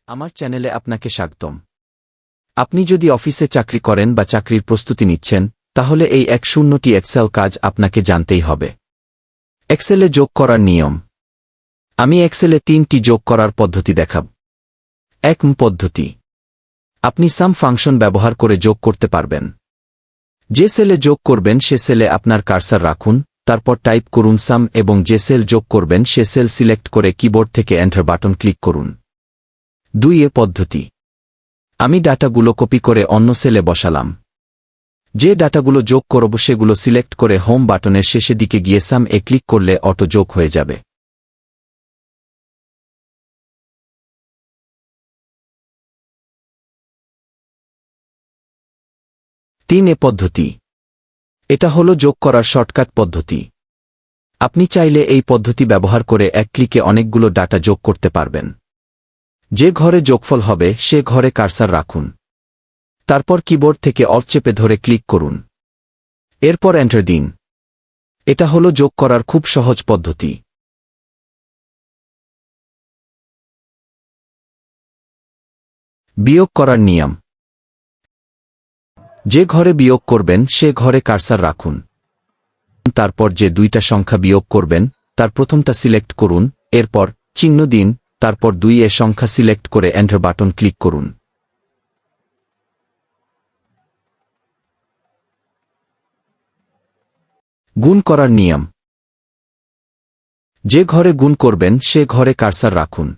আমার চ্যানেলে আপনাকে স্বাগতম। আপনি যদি অফিসে চাকরি করেন বা চাকরির প্রস্তুতি নিচ্ছেন, তাহলে এই 10টি এক্সেল কাজ আপনাকে জানতেই হবে। এক্সেলে যোগ করার নিয়ম। আমি এক্সেলে 3টি যোগ করার পদ্ধতি দেখাব। 1 পদ্ধতি। আপনি সাম ফাংশন ব্যবহার করে যোগ করতে পারবেন। যে সেলে যোগ করবেন সে সেলে আপনার কার্সার রাখুন, তারপর টাইপ করুন সাম এবং যে সেল যোগ করবেন সে সেল সিলেক্ট করে কিবোর্ড থেকে এন্টার বাটন ক্লিক করুন। 2 পদ্ধতি। আমি ডাটাগুলো কপি করে অন্য সেলে বসালাম। যে ডাটাগুলো যোগ করব সেগুলো সিলেক্ট করে হোম বাটনের শেষে দিকে গিয়ে সাম এ ক্লিক করলে অটো যোগ হয়ে যাবে। 3 পদ্ধতি। এটা হলো যোগ করার শর্টকাট পদ্ধতি। আপনি চাইলে এই পদ্ধতি ব্যবহার করে এক ক্লিকে অনেকগুলো ডাটা যোগ করতে পারবেন। যে ঘরে যোগফল হবে সে ঘরে কার্সার রাখুন। তারপর কিবোর্ড থেকে অল্ট চেপে ধরে ক্লিক করুন। এরপর এন্টার দিন। এটা হলো যোগ করার খুব সহজ পদ্ধতি। বিয়োগ করার নিয়ম। যে ঘরে বিয়োগ করবেন সে ঘরে কার্সার রাখুন। তারপর যে দুইটা সংখ্যা বিয়োগ করবেন তার প্রথমটা সিলেক্ট করুন, এরপর চিহ্ন দিন, তারপর 2 সংখ্যা সিলেক্ট করে এন্টার বাটন ক্লিক করুন। গুণ করার নিয়ম। যে ঘরে গুণ করবেন সে ঘরে কার্সার রাখুন।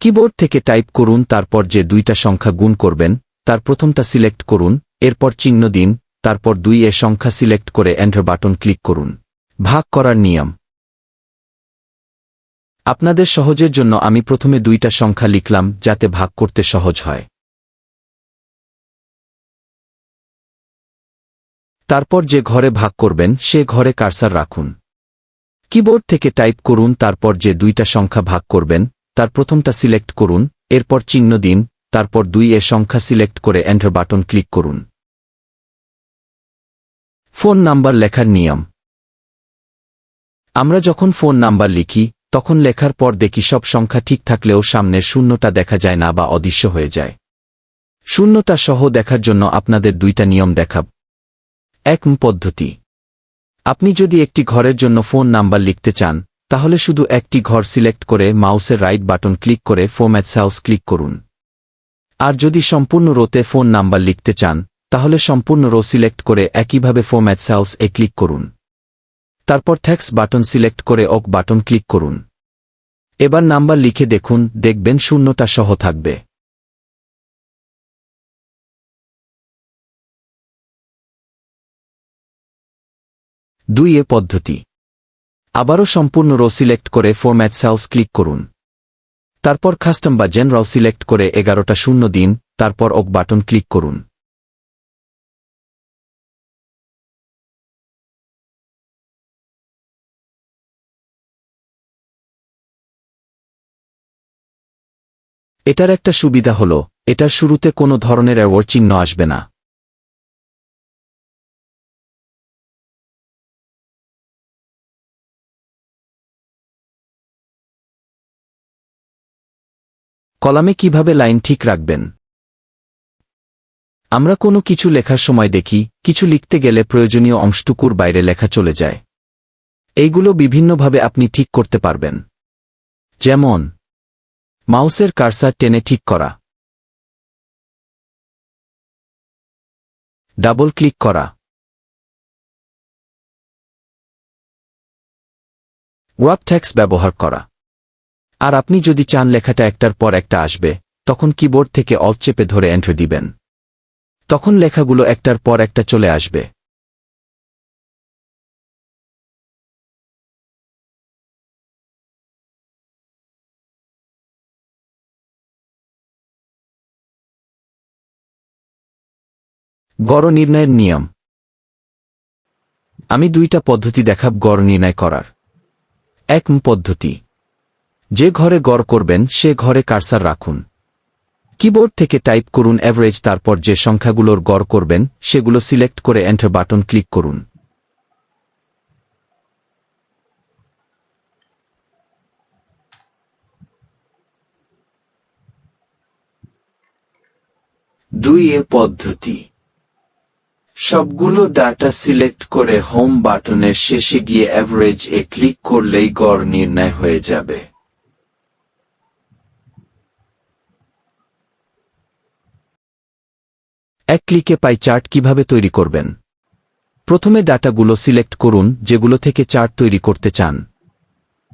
কিবোর্ড থেকে টাইপ করুন, তারপর যে দুইটা সংখ্যা গুণ করবেন তার প্রথমটা সিলেক্ট করুন, এরপর চিহ্ন দিন, তারপর 2 সংখ্যা সিলেক্ট করে এন্টার বাটন ক্লিক করুন। ভাগ করার নিয়ম। আপনাদের সহজের জন্য আমি প্রথমে 2টা সংখ্যা লিখলাম যাতে ভাগ করতে সহজ হয়। তারপর যে ঘরে ভাগ করবেন সে ঘরে কার্সার রাখুন। কিবোর্ড থেকে টাইপ করুন, তারপর যে দুইটা সংখ্যা ভাগ করবেন তার প্রথমটা সিলেক্ট করুন, এরপর চিহ্ন দিন, তারপর 2 সংখ্যা সিলেক্ট করে এন্টার বাটন ক্লিক করুন। ফোন নাম্বার লেখার নিয়ম। আমরা যখন ফোন নাম্বার লিখি তখন লেখার পর দেখি সব সংখ্যা ঠিক থাকলেও সামনের শূন্যটা দেখা যায় না বা অদৃশ্য হয়ে যায়। শূন্যটা সহ দেখার জন্য আপনাদের 2টা নিয়ম দেখাব। 1 পদ্ধতি। আপনি যদি একটি ঘরের জন্য ফোন নাম্বার লিখতে চান, তাহলে শুধু একটি ঘর সিলেক্ট করে মাউসের রাইট বাটন ক্লিক করে ফরম্যাট সেলস ক্লিক করুন। আর যদি সম্পূর্ণ রোতে ফোন নাম্বার লিখতে চান, তাহলে সম্পূর্ণ রো সিলেক্ট করে একইভাবে ফরম্যাট সেলস এ ক্লিক করুন। তারপর টেক্সট বাটন সিলেক্ট করে ওক বাটন ক্লিক করুন। এবার নাম্বার লিখে দেখুন, দেখবেন শূন্যটা সহ থাকবে। 2 পদ্ধতি। আবারও সম্পূর্ণ রো সিলেক্ট করে ফরম্যাট সেলস ক্লিক করুন। তারপর কাস্টম বা জেনারেল সিলেক্ট করে 11টা শূন্য দিন, তারপর ওক বাটন ক্লিক করুন। এটার একটা সুবিধা হলো এটার শুরুতে কোনো ধরনের অ্যাওয়ার্ড চিহ্ন আসবে না। কলামে কিভাবে লাইন ঠিক রাখবেন। আমরা কোনো কিছু লেখার সময় দেখি কিছু লিখতে গেলে প্রয়োজনীয় অংশটুকুর বাইরে লেখা চলে যায়। এইগুলো বিভিন্নভাবে আপনি ঠিক করতে পারবেন। যেমন মাউসের কার্সার টেনে ঠিক করা, ডাবল ক্লিক করা, ওয়ার্প টেক্সট ব্যবহার করা। আর আপনি যদি চান লেখাটা একটার পর একটা আসবে, তখন কিবোর্ড থেকে অল্ট চেপে ধরে এন্টার দিবেন। তখন লেখাগুলো একটার পর একটা চলে আসবে। গড় নির্ণয়ের নিয়ম। আমি 2টা পদ্ধতি দেখাব গড় নির্ণয় করার। 1 পদ্ধতি। যে ঘরে গড় করবেন সে ঘরে কার্সার রাখুন। কিবোর্ড থেকে টাইপ করুন এভারেজ, তারপর যে সংখ্যাগুলোর গড় করবেন সেগুলো সিলেক্ট করে এন্টার বাটন ক্লিক করুন। 2 পদ্ধতি। সবগুলো ডাটা সিলেক্ট করে হোম বাটনের শেষে গিয়ে অ্যাভারেজ এ ক্লিক করলেই গড় নির্ণয় হয়ে যাবে। এক ক্লিকে পাই চার্ট কিভাবে তৈরি করবেন? প্রথমে ডাটাগুলো সিলেক্ট করুন যেগুলো থেকে চার্ট তৈরি করতে চান।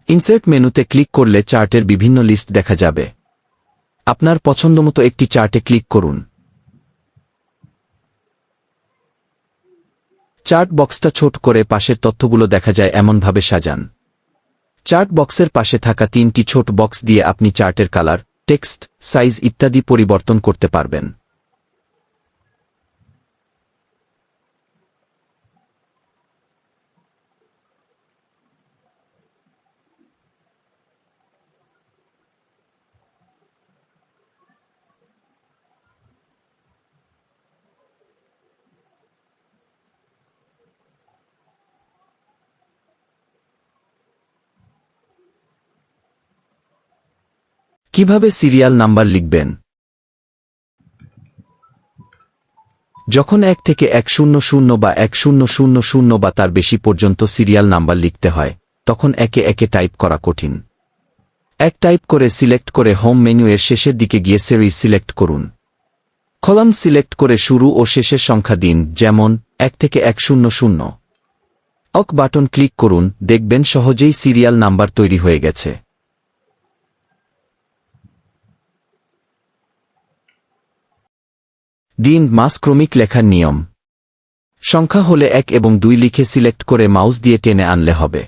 ইনসার্ট মেনুতে ক্লিক করলে চার্টের বিভিন্ন লিস্ট দেখা যাবে। আপনার পছন্দমতো একটি চার্টে ক্লিক করুন। চার্ট বক্সটা ছোট করে পাশের তথ্যগুলো দেখা যায় এমনভাবে সাজান। চার্ট বক্সের পাশে থাকা 3টি ছোট বক্স দিয়ে আপনি চার্টের কালার, টেক্সট, সাইজ ইত্যাদি পরিবর্তন করতে পারবেন। কিভাবে সিরিয়াল নাম্বার লিখবেন? যখন 1 থেকে 100 বা 1000 বা তার বেশি পর্যন্ত সিরিয়াল নাম্বার লিখতে হয়, তখন একে একে টাইপ করা কঠিন। এক টাইপ করে সিলেক্ট করে হোম মেনু এর শেষের দিকে গিয়ে সিরিজ সিলেক্ট করুন। কলাম সিলেক্ট করে শুরু ও শেষের সংখ্যা দিন, যেমন 1 থেকে 100। অক বাটন ক্লিক করুন, দেখবেন সহজেই সিরিয়াল নাম্বার তৈরি হয়ে গেছে। দিন, মাস ক্রমিক লেখার নিয়ম। সংখ্যা হলে 1 এবং 2 লিখে সিলেক্ট করে মাউস দিয়ে টেনে আনলে হবে।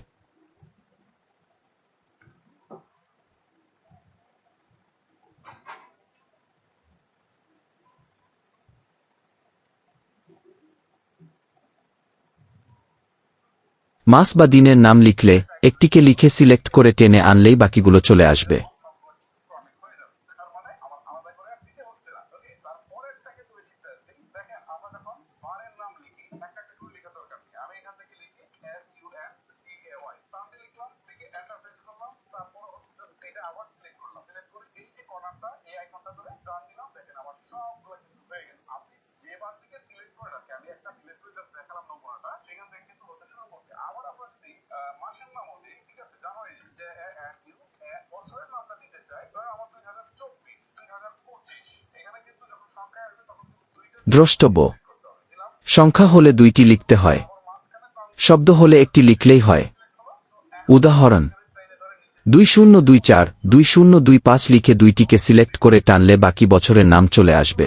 মাস বা দিনের নাম লিখলে একটিকে লিখে সিলেক্ট করে টেনে আনলেই বাকিগুলো চলে আসবে। দ্রষ্টব্য: সংখ্যা হলে 2টি লিখতে হয়, শব্দ হলে একটি লিখলেই হয়। উদাহরণ: 2024 2025 লিখে 2টিকে সিলেক্ট করে টানলে বাকি বছরের নাম চলে আসবে।